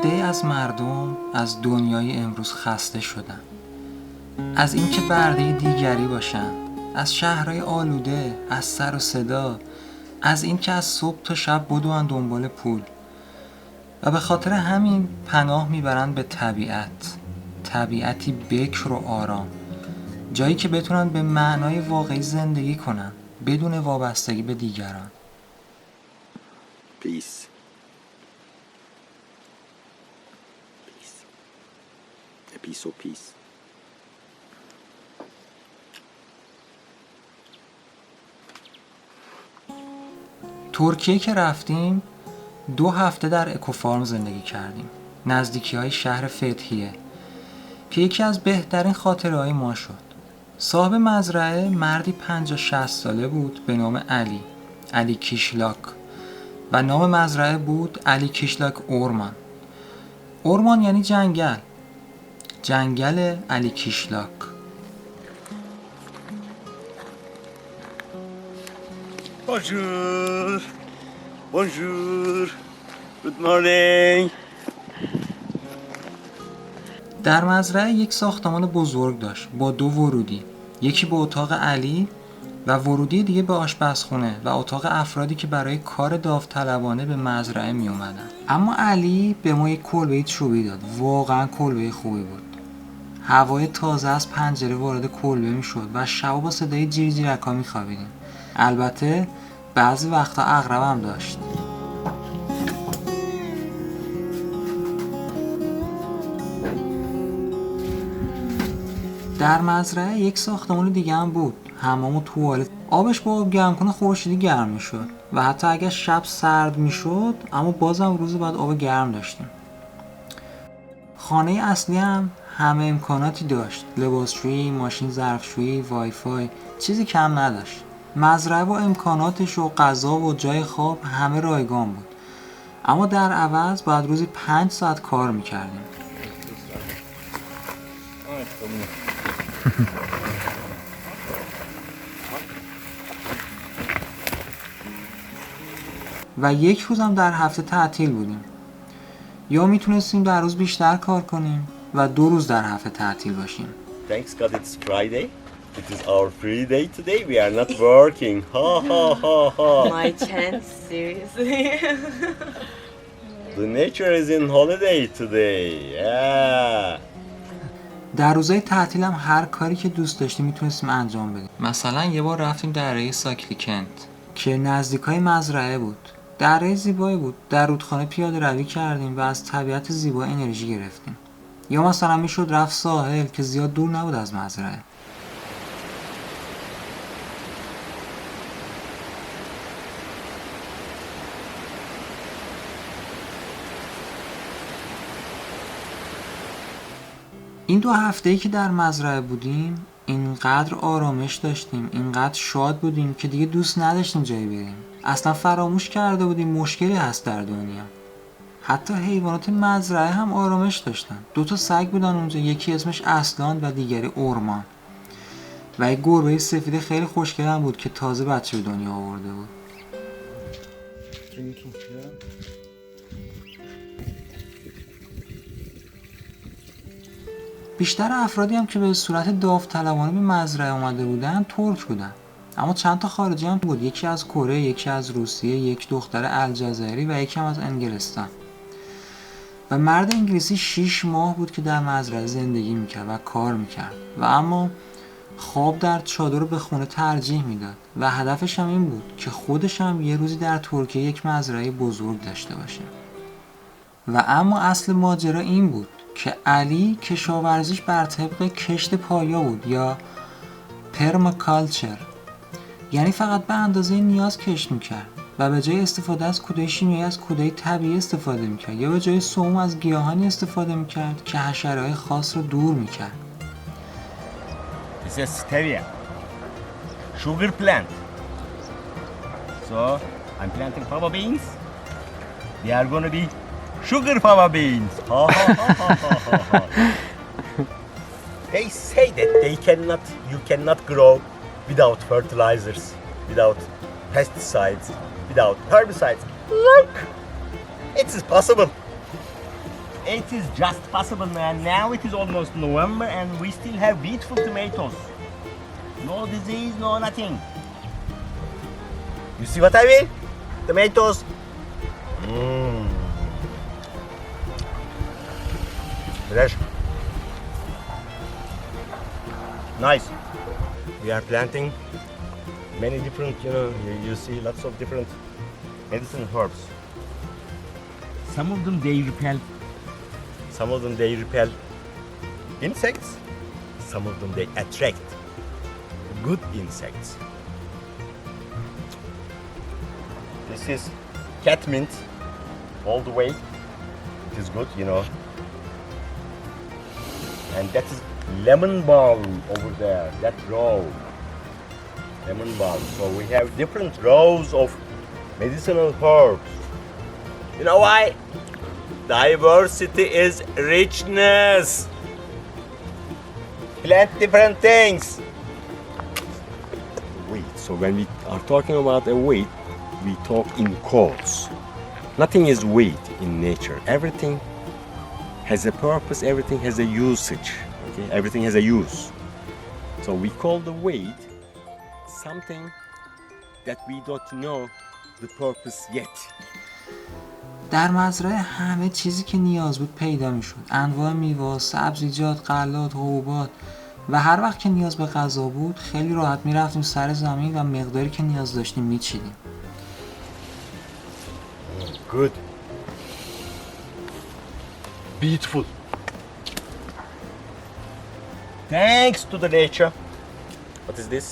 عده‌ای از مردم از دنیای امروز خسته شدن، از اینکه برده دیگری باشن، از شهرهای آلوده، از سر و صدا، از اینکه از صبح تا شب بدون دنبال پول، و به خاطر همین پناه میبرن به طبیعت، طبیعتی بکر و آرام، جایی که بتونن به معنای واقعی زندگی کنن بدون وابستگی به دیگران. Peace. A piece of peace. ترکیه که رفتیم 2 هفته در اکوفارم زندگی کردیم، نزدیکی های شهر فتحیه که یکی از بهترین خاطره های ما شد. صاحب مزرعه مردی 50-60 ساله بود به نام علی کیشلاک، و نام مزرعه بود علی کیشلاک اورمان. اورمان یعنی جنگل علی کیشلاک. Bonjour. Bonjour. Good morning. در مزرعه یک ساختمان بزرگ داشت با 2 ورودی، یکی به اتاق علی و ورودی دیگه به آشپزخونه و اتاق افرادی که برای کار داوطلبانه به مزرعه می اومدن. اما علی به ما یک کلبه چوبی داد، واقعا کلبه خوبی بود. هوای تازه از پنجره وارد کلبه می شد و شبا با صدای جیرجیرک‌ها می خوابیدیم. البته بعضی وقتا عقرب هم داشت. در مزرعه یک ساختمان دیگه هم بود، حمام و توالت. آبش با آب گرم‌کن خورشیدی گرم می‌شد و حتی اگر شب سرد می‌شد اما بازم روز بعد آب گرم داشتیم. خانه اصلی هم همه امکاناتی داشت، لباسشویی، ماشین ظرفشویی، وای فای، چیزی کم نداشت. مزرعه و امکاناتش و غذا و جای خواب همه رایگان بود، اما در عوض باید روزی 5 ساعت کار می‌کردیم. و یک روز هم در هفته تعطیل بودیم. یا میتونستیم در روز بیشتر کار کنیم و 2 روز در هفته تعطیل باشیم. Thanks God it's Friday. It is our free day today. We are not working. Ha ha ha ha. My chance, seriously. The nature is in holiday today. Yeah. در روزهای تعطیل هم هر کاری که دوست داشتیم میتونستیم انجام بدیم. مثلا یه بار رفتیم دره ساکلیکنت که نزدیکای مزرعه بود. دره زیبایی بود. در رودخانه پیاده روی کردیم و از طبیعت زیبا انرژی گرفتیم. یا مثلا میشد رفت ساحل که زیاد دور نبود از مزرعه. این 2 هفته‌ای که در مزرعه بودیم اینقدر آرامش داشتیم، اینقدر شاد بودیم که دیگه دوست نداشتیم جایی بریم. اصلا فراموش کرده بودیم مشکلی هست در دنیا. حتی حیوانات مزرعه هم آرامش داشتن. 2 تا سگ بودن اونجا، یکی اسمش اصلان و دیگری اورمان. و یک گربه سفید خیلی خوشگل هم بود که تازه بچه به دنیا آورده بود. بیشتر افرادی هم که به صورت داوطلبانه به مزرعه اومده بودن ترک بودن، اما چند تا خارجی هم بود، یکی از کره، یکی از روسیه، یک دختر الجزایری و یکی هم از انگلستان. و مرد انگلیسی 6 ماه بود که در مزرعه زندگی میکرد و کار میکرد و اما خواب در چادر رو به خونه ترجیح میداد و هدفش هم این بود که خودش هم یه روزی در ترکیه یک مزرعه بزرگ داشته باشه. و اما اصل ماجرا این بود که علی کشاورزیش بر طبق کشت پایا بود یا پرماکالچر، یعنی فقط به اندازه نیاز کشت میکرد و به جای استفاده از کودهای شیمیایی از کودهای طبیعی استفاده میکرد یا به جای سموم از گیاهانی استفاده میکرد که حشره‌های خاص رو دور میکرد. This is stevia. Sugar plant. So, I'm planting fava beans. They are gonna be sugar fava beans. Ha ha ha ha ha ha. They say that you cannot grow without fertilizers, without pesticides, without herbicides. Look, it is possible. it is just possible, man. Now it is almost November and we still have beautiful tomatoes. No disease, no nothing. You see what I mean? Tomatoes. Fresh. Nice. We are planting many different, you see lots of different medicine herbs. Some of them they repel insects. Some of them they attract good insects. This is catmint all the way. It is good, And that is lemon balm over there, that row. Lemon balm. So we have different rows of medicinal herbs. You know why? Diversity is richness. Plant different things. Wheat. So when we are talking about a wheat, we talk in quotes. Nothing is wheat in nature. Everything has a purpose, everything has a usage. Okay? Everything has a use. So we call the wheat something that we don't know the purpose yet. در مزرعه همه چیزی که نیاز بود پیدا میشد. انواع میوه، سبزیجات، غلات، حبوبات و هر وقت که نیاز به غذا بود خیلی راحت میرفتیم سر زمین و مقداری که نیاز داشتیم میچیدیم. Good. Beautiful. Thanks to the nature. What is this?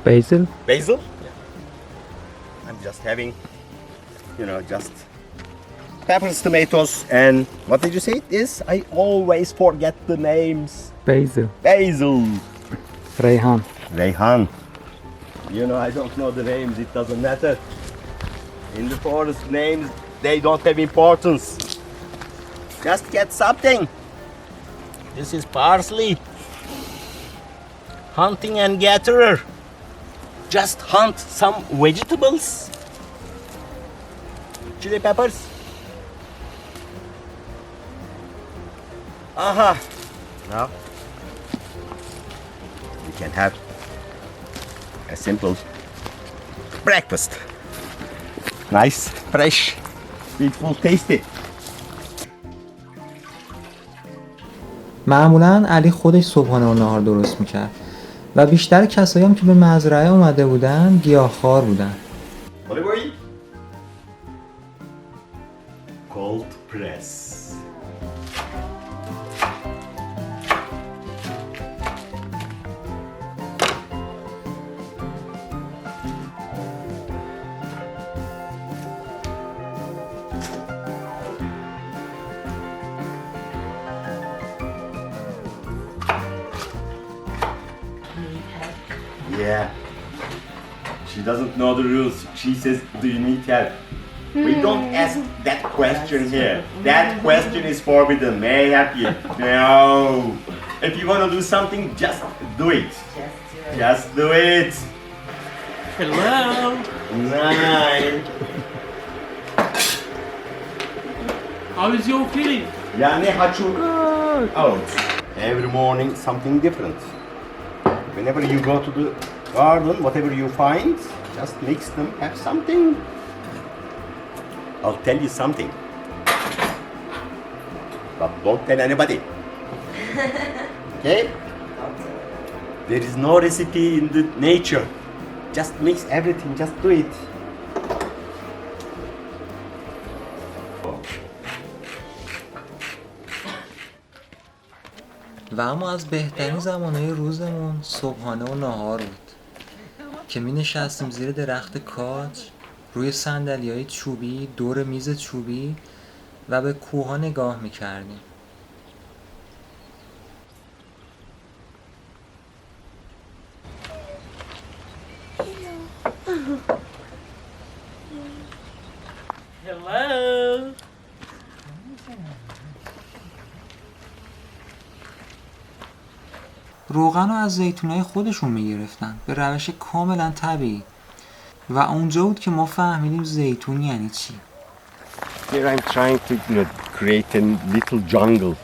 Basil. Basil? Yeah. I'm just having, just peppers, tomatoes, and what did you say it is? I always forget the names. Basil. Basil. Reyhan. Reyhan. I don't know the names, it doesn't matter. In the forest, names, they don't have importance. Just get something. This is parsley. Hunting and gatherer. Just hunt some vegetables. Chili peppers. Aha. Now we can have a simple breakfast. Nice, fresh, beautiful, tasty. معمولا علی خودش صبحانه و نهار درست میکرد و بیشتر کسایی هم که به مزرعه اومده بودن گیاهخوار بودن. Olive oil. Cold press. Yeah. She doesn't know the rules. She says, do you need help? We don't ask that question here. That question is forbidden. May I help you? No. If you want to do something, just do it. Just do it. Hello. Nice. How is your feeling? Yani hachu out. Every morning something different. Whenever you go to the garden, whatever you find, just mix them, have something. I'll tell you something. But don't tell anybody. Okay? There is no recipe in the nature. Just mix everything, just do it. و اما از بهترین زمانهای روزمون صبحانه و ناهار بود که می نشستیم زیر درخت کاج روی صندلی‌های چوبی دور میز چوبی و به کوه‌ها نگاه می کردیم. Hello. روغن رو از زیتونای خودشون میگرفتن به روش کاملا طبیعی و اونجا بود که ما فهمیدیم زیتون یعنی چی. Here I'm trying to create a little jungle.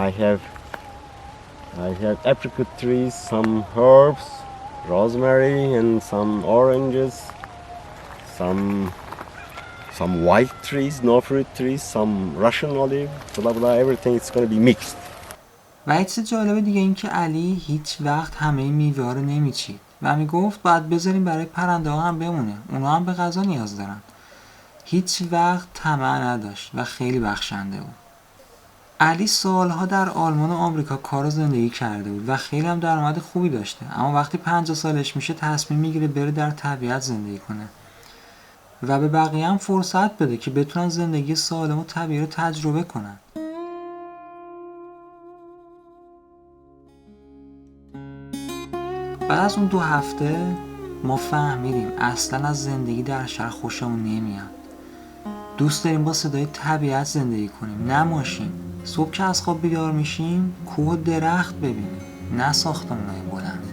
I have apricot trees, some herbs, rosemary, and some oranges, some white trees, no fruit trees, some Russian olive, blah blah. Everything is going to be mixed. و یک چیز جالب دیگه این که علی هیچ وقت همه این میوه ها رو نمیچید و میگفت باید بذاریم برای پرنده ها هم بمونه، اونا هم به غذا نیاز دارن. هیچ وقت طمع نداشت و خیلی بخشنده بود. علی سالها در آلمان و آمریکا کار و زندگی کرده بود و خیلی هم درآمد خوبی داشته، اما وقتی 50 سالش میشه تصمیم میگیره بره در طبیعت زندگی کنه و به بقیه هم فرصت بده که بتونن زندگی سالم و طبیعی رو تجربه کنن. بعد از اون 2 هفته ما فهمیدیم اصلا از زندگی در شهر خوشمون نمیاد. دوست داریم با صدای طبیعت زندگی کنیم، نه ماشین. صبح که از خواب بیدار میشیم کوه و درخت ببینیم، نه ساختمان‌های بلند.